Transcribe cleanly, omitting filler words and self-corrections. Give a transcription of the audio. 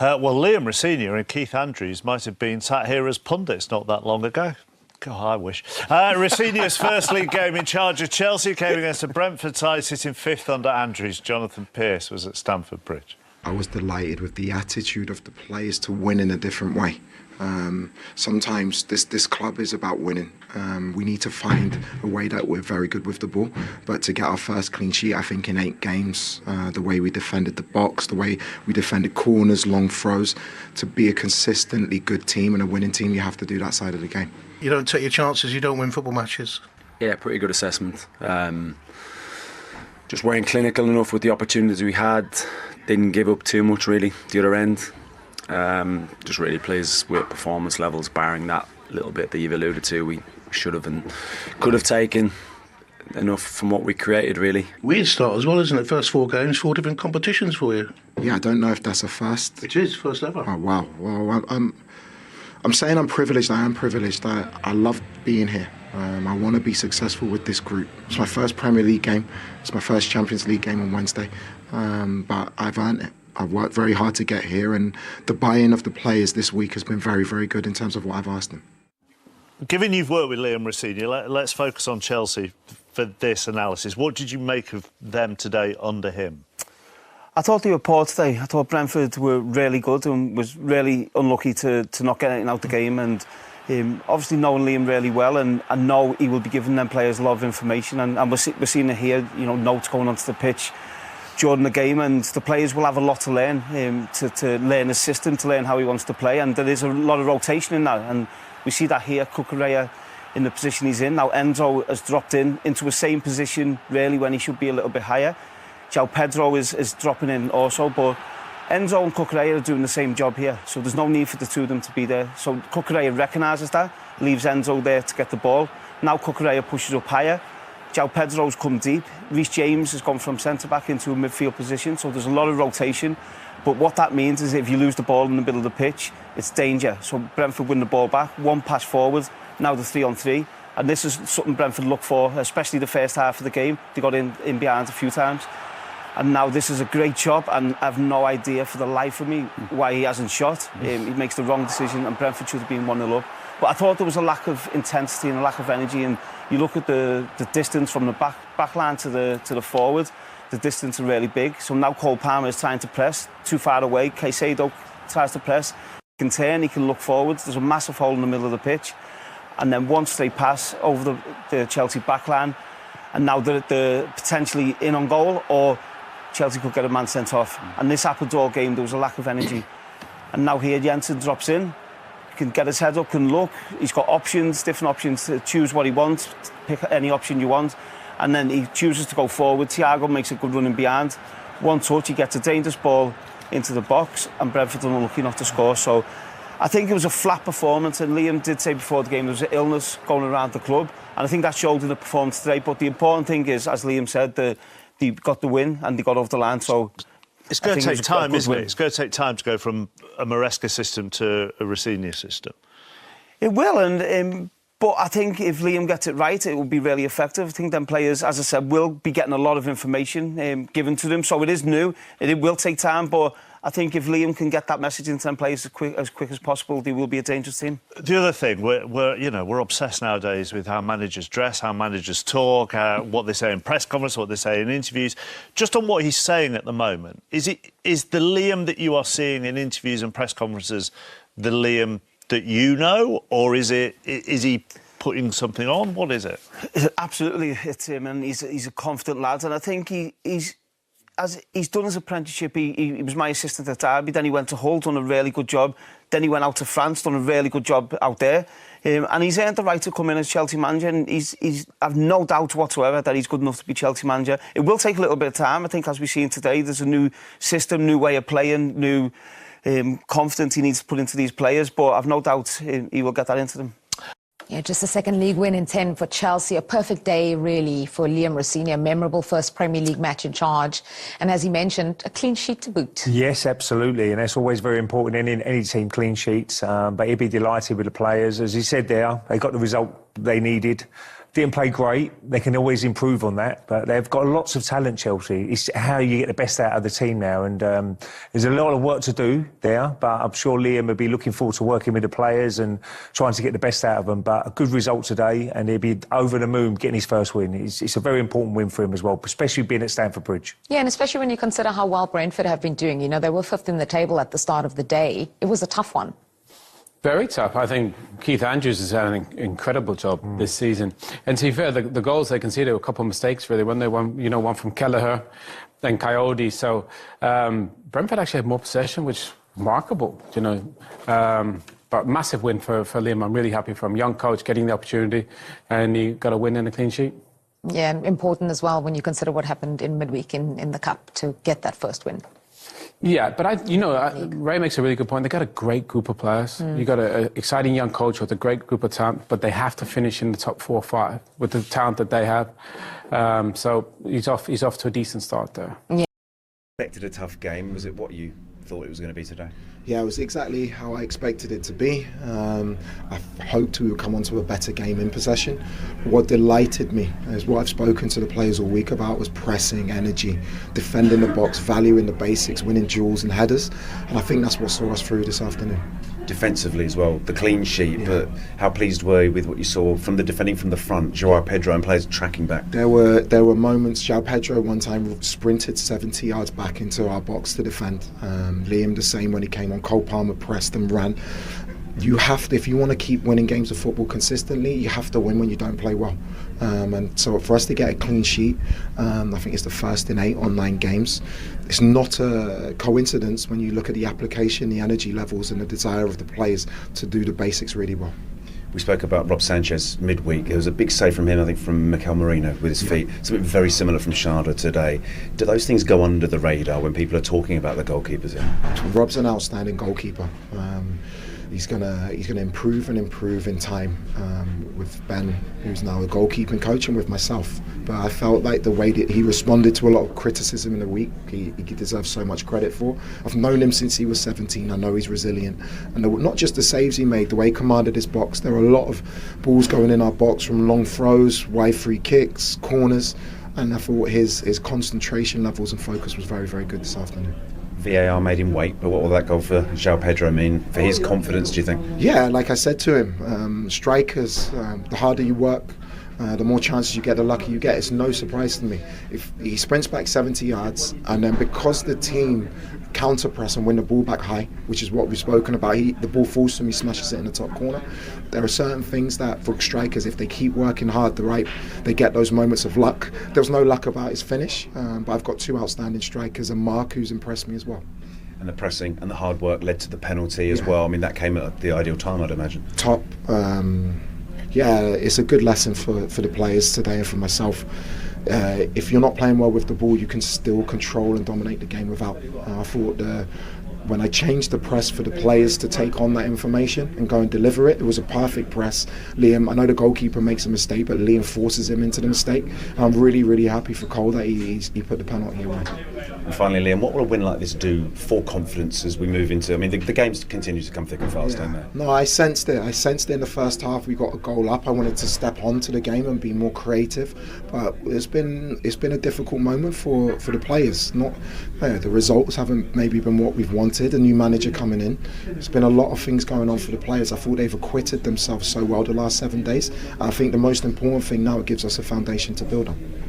Well, Liam Rosenior and Keith Andrews might have been sat here as pundits not that long ago. God, I wish. Rosenior's first league game in charge of Chelsea came against a Brentford side sitting fifth under Andrews. Jonathan Pearce was at Stamford Bridge. I was delighted with the attitude of the players to win in a different way. Sometimes this club is about winning. We need to find a way that we're very good with the ball. But to get our first clean sheet, I think in 8 games, the way we defended the box, the way we defended corners, long throws, to be a consistently good team and a winning team, you have to do that side of the game. You don't take your chances, you don't win football matches. Yeah, pretty good assessment. Just weren't clinical enough with the opportunities we had. Didn't give up too much really, the other end. Just really pleased with performance levels, barring that little bit that you've alluded to. We should have and could have taken enough from what we created, really. Weird start as well, isn't it? First 4 games, 4 different competitions for you. Yeah, I don't know if that's a first. It is, first ever. Oh, wow. Well, I'm saying I'm privileged. I am privileged. I love being here. I want to be successful with this group. It's my first Premier League game. It's my first Champions League game on Wednesday. But I've earned it. I've worked very hard to get here, and the buy-in of the players this week has been very, very good in terms of what I've asked them. Given you've worked with Liam Rosenior, let's focus on Chelsea for this analysis. What did you make of them today under him? I thought they were poor today. I thought Brentford were really good and was really unlucky to not get anything out the game. And obviously knowing Liam really well, and I know he will be giving them players a lot of information. And we're seeing it here, you know, notes going onto the pitch during the game, and the players will have a lot to learn, to learn his system, to learn how he wants to play, and there is a lot of rotation in that, and we see that here. Cucurella in the position he's in now. Enzo has dropped into the same position really when he should be a little bit higher. João Pedro is dropping in also, but Enzo and Cucurella are doing the same job here, so there's no need for the two of them to be there. So Cucurella recognises that, leaves Enzo there to get the ball. Now Cucurella pushes up higher. João Pedro's come deep. Reece James has gone from centre-back into a midfield position, so there's a lot of rotation. But what that means is if you lose the ball in the middle of the pitch, it's danger. So Brentford win the ball back, 1 pass forward, now the 3-on-3. And this is something Brentford look for, especially the first half of the game. They got in behind a few times. And now this is a great job, and I have no idea for the life of me why he hasn't shot. He makes the wrong decision, and Brentford should have been 1-0 up. But I thought there was a lack of intensity and a lack of energy, and you look at the distance from the back line to the forward, the distance is really big. So now Cole Palmer is trying to press, too far away. Caicedo tries to press, he can turn, he can look forward. There's a massive hole in the middle of the pitch. And then once they pass over the Chelsea back line, and now they're potentially in on goal, or Chelsea could get a man sent off. And this happened all game, there was a lack of energy. And now here Jensen drops in, can get his head up, can look. He's got options, different options to choose what he wants, pick any option you want. And then he chooses to go forward. Thiago makes a good run in behind. One touch, he gets a dangerous ball into the box, and Brentford are unlucky not to score. So I think it was a flat performance, and Liam did say before the game there was an illness going around the club, and I think that showed in the performance today. But the important thing is, as Liam said, they got the win and they got over the line. So it's going to take time, isn't it? It's going to take time to go from a Maresca system to a Rosenior system. It will, but I think if Liam gets it right, it will be really effective. I think them players, as I said, will be getting a lot of information given to them. So it is new. It will take time, but I think if Liam can get that message into them players as quick as possible, they will be a dangerous team. The other thing, we're obsessed nowadays with how managers dress, how managers talk, what they say in press conferences, what they say in interviews. Just on what he's saying at the moment, is the Liam that you are seeing in interviews and press conferences the Liam that you know, or is he putting something on? What is it? Absolutely, it's him, and he's a confident lad, and I think as he's done his apprenticeship. He was my assistant at Derby, then he went to Hull, done a really good job, then he went out to France, done a really good job out there, and he's earned the right to come in as Chelsea manager, and I've no doubt whatsoever that he's good enough to be Chelsea manager. It will take a little bit of time. I think, as we've seen today, there's a new system, new way of playing, new confidence he needs to put into these players, but I've no doubt he will get that into them. Yeah, just a second league win in 10 for Chelsea. A perfect day, really, for Liam Rosenior. A memorable first Premier League match in charge. And as he mentioned, a clean sheet to boot. Yes, absolutely. And that's always very important in any team, clean sheets. But he'd be delighted with the players. As he said there, they got the result they needed. didn't play great. They can always improve on that, but they've got lots of talent, Chelsea. It's how you get the best out of the team now, and there's a lot of work to do there, but I'm sure Liam will be looking forward to working with the players and trying to get the best out of them. But a good result today, and he'll be over the moon getting his first win. It's a very important win for him as well, especially being at Stamford Bridge. Yeah, and especially when you consider how well Brentford have been doing. You know, they were fifth in the table at the start of the day. It was a tough one. Very tough. I think Keith Andrews has done an incredible job this season. And to be fair, the goals they conceded were a couple of mistakes really. When they won, you know, one from Kelleher, then Coyote. So Brentford actually had more possession, which is remarkable, you know. But massive win for Liam. I'm really happy for him. Young coach getting the opportunity, and he got a win and a clean sheet. Yeah, important as well when you consider what happened in midweek in the Cup to get that first win. Yeah, but Ray makes a really good point. They've got a great group of players. You've got an exciting young coach with a great group of talent, but they have to finish in the top 4 or 5 with the talent that they have. So he's off to a decent start there. Yeah. Expected a tough game. Was it what you thought it was going to be today? Yeah, it was exactly how I expected it to be. I hoped we would come onto a better game in possession. What delighted me is what I've spoken to the players all week about was pressing, energy, defending the box, valuing the basics, winning duels and headers. And I think that's what saw us through this afternoon. Defensively as well, the clean sheet, but how pleased were you with what you saw from the defending from the front, João Pedro and players tracking back? There were moments, João Pedro one time sprinted 70 yards back into our box to defend. Liam the same when he came on. Cole Palmer pressed and ran. You have to, if you want to keep winning games of football consistently, you have to win when you don't play well. And so for us to get a clean sheet, I think it's the first in 8 or 9 games. It's not a coincidence when you look at the application, the energy levels and the desire of the players to do the basics really well. We spoke about Rob Sanchez midweek. There was a big save from him, I think, from Mikel Merino with his feet. Something very similar from Sharda today. Do those things go under the radar when people are talking about the goalkeepers here? Rob's an outstanding goalkeeper. He's gonna improve and improve in time with Ben, who's now a goalkeeping coach, and with myself. But I felt like the way that he responded to a lot of criticism in the week, he deserves so much credit for. I've known him since he was 17. I know he's resilient, and not just the saves he made, the way he commanded his box. There were a lot of balls going in our box from long throws, wide free kicks, corners, and I thought his concentration levels and focus was very, very good this afternoon. VAR made him wait, but what will that go for João Pedro mean for his confidence, do you think? Yeah, like I said to him, strikers, the harder you work, the more chances you get, the luckier you get. It's no surprise to me. If he sprints back 70 yards, and then because the team counter press and win the ball back high, which is what we've spoken about, the ball falls to him, he smashes it in the top corner. There are certain things that for strikers, if they keep working hard, they get those moments of luck. There was no luck about his finish, but I've got 2 outstanding strikers, and Mark, who's impressed me as well. And the pressing and the hard work led to the penalty as well. I mean, that came at the ideal time, I'd imagine. Top. Yeah, it's a good lesson for the players today and for myself. If you're not playing well with the ball, you can still control and dominate the game without. I thought when I changed the press for the players to take on that information and go and deliver it, it was a perfect press. Liam, I know the goalkeeper makes a mistake, but Liam forces him into the mistake. I'm really, really happy for Cole that he put the penalty away. And finally, Liam, what will a win like this do for confidence as we move into... I mean, the games continue to come thick and fast, don't they? No, I sensed it. I sensed it in the first half. We got a goal up. I wanted to step onto the game and be more creative. But it's been a difficult moment for the players. The results haven't maybe been what we've wanted. A new manager coming in. There's been a lot of things going on for the players. I thought they've acquitted themselves so well the last 7 days. I think the most important thing now, it gives us a foundation to build on.